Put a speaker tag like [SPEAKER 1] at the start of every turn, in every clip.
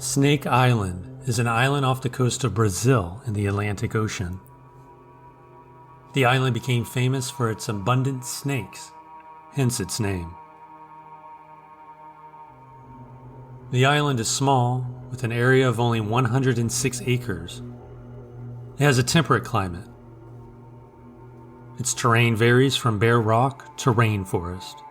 [SPEAKER 1] Snake Island is an island off the coast of Brazil in the Atlantic Ocean. The island became famous for its abundant snakes, hence its name. The island is small, with an area of only 106 acres. It has a temperate climate. Its terrain varies from bare rock to rainforest.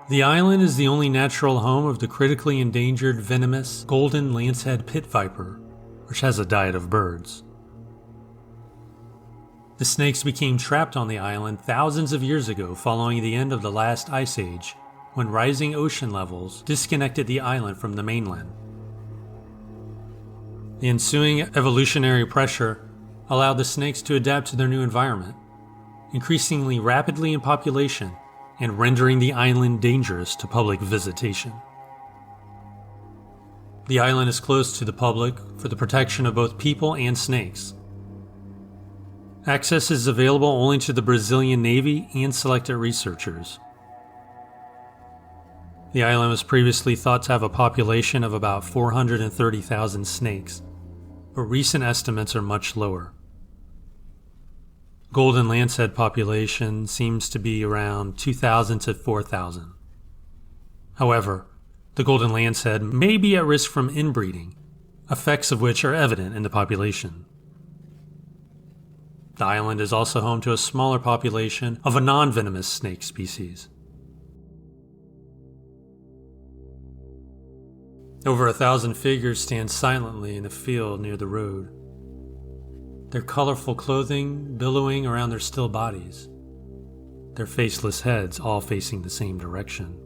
[SPEAKER 1] The island is the only natural home of the critically endangered venomous golden lancehead pit viper, which has a diet of birds. The snakes became trapped on the island thousands of years ago following the end of the last ice age, when rising ocean levels disconnected the island from the mainland. The ensuing evolutionary pressure allowed the snakes to adapt to their new environment, increasingly rapidly in population and rendering the island dangerous to public visitation. The island is closed to the public for the protection of both people and snakes. Access is available only to the Brazilian Navy and selected researchers. The island was previously thought to have a population of about 430,000 snakes, but recent estimates are much lower. Golden lancehead population seems to be around 2,000 to 4,000. However, the golden lancehead may be at risk from inbreeding, effects of which are evident in the population. The island is also home to a smaller population of a non-venomous snake species. Over 1,000 figures stand silently in a field near the road, their colorful clothing billowing around their still bodies, their faceless heads all facing the same direction.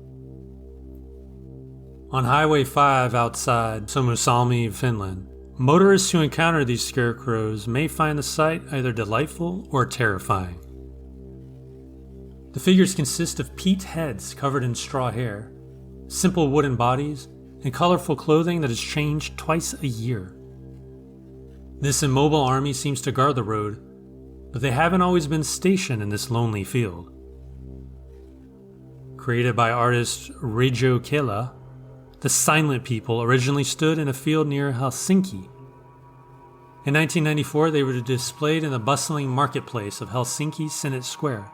[SPEAKER 1] On Highway 5 outside Suomussalmi, Finland, motorists who encounter these scarecrows may find the sight either delightful or terrifying. The figures consist of peaked heads covered in straw hair, simple wooden bodies, and colorful clothing that is changed twice a year. This immobile army seems to guard the road, but they haven't always been stationed in this lonely field. Created by artist Reijo Kela, the Silent People originally stood in a field near Helsinki. In 1994, they were displayed in the bustling marketplace of Helsinki's Senate Square.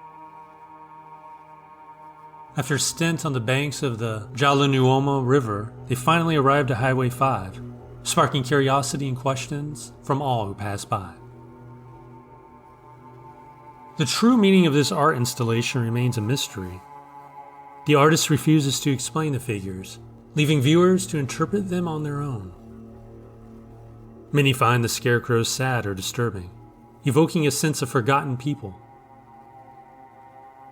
[SPEAKER 1] After a stint on the banks of the Jalonuomo River, they finally arrived at Highway 5, sparking curiosity and questions from all who passed by. The true meaning of this art installation remains a mystery. The artist refuses to explain the figures, leaving viewers to interpret them on their own. Many find the scarecrows sad or disturbing, evoking a sense of forgotten people.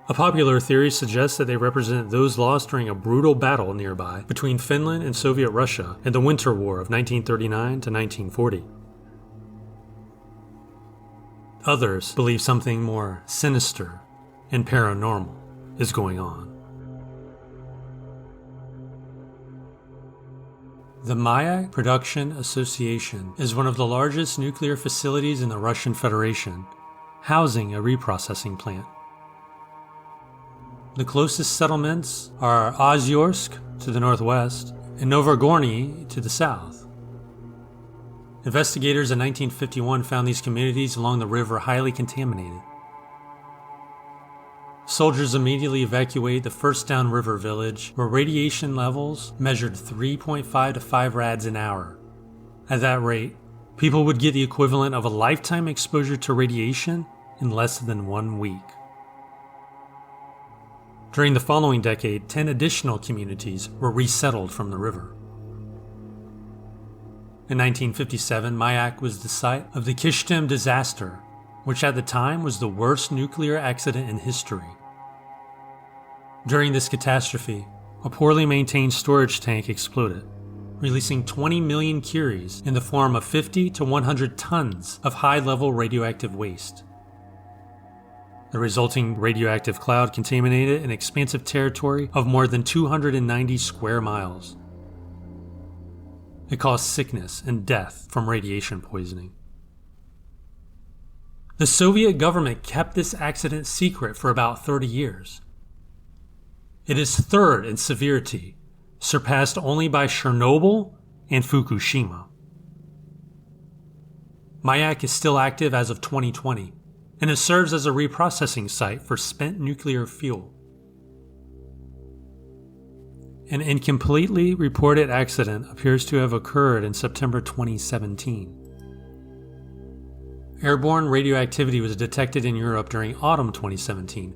[SPEAKER 1] A popular theory suggests that they represent those lost during a brutal battle nearby between Finland and Soviet Russia in the Winter War of 1939 to 1940. Others believe something more sinister and paranormal is going on. The Mayak Production Association is one of the largest nuclear facilities in the Russian Federation, housing a reprocessing plant. The closest settlements are Ozyorsk to the northwest and Novogorny to the south. Investigators in 1951 found these communities along the river highly contaminated. Soldiers immediately evacuated the first downriver village, where radiation levels measured 3.5 to 5 rads an hour. At that rate, people would get the equivalent of a lifetime exposure to radiation in less than 1 week. During the following decade, 10 additional communities were resettled from the river. In 1957, Mayak was the site of the Kishtim disaster, which at the time was the worst nuclear accident in history. During this catastrophe, a poorly maintained storage tank exploded, releasing 20 million curies in the form of 50 to 100 tons of high-level radioactive waste. The resulting radioactive cloud contaminated an expansive territory of more than 290 square miles. It caused sickness and death from radiation poisoning. The Soviet government kept this accident secret for about 30 years. It is third in severity, surpassed only by Chernobyl and Fukushima. Mayak is still active as of 2020, and it serves as a reprocessing site for spent nuclear fuel. An incompletely reported accident appears to have occurred in September 2017. Airborne radioactivity was detected in Europe during autumn 2017,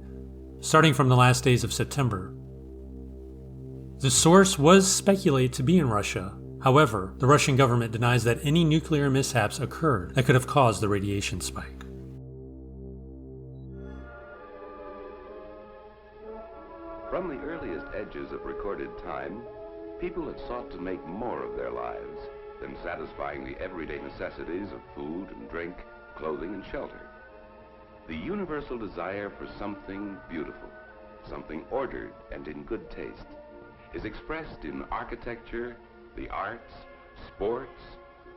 [SPEAKER 1] starting from the last days of September. The source was speculated to be in Russia. However, the Russian government denies that any nuclear mishaps occurred that could have caused the radiation spike.
[SPEAKER 2] From the earliest edges of recorded time, people had sought to make more of their lives than satisfying the everyday necessities of food and drink, clothing and shelter. The universal desire for something beautiful, something ordered and in good taste, is expressed in architecture, the arts, sports,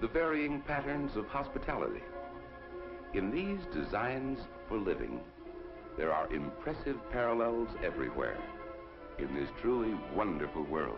[SPEAKER 2] the varying patterns of hospitality. In these designs for living, there are impressive parallels everywhere in this truly wonderful world.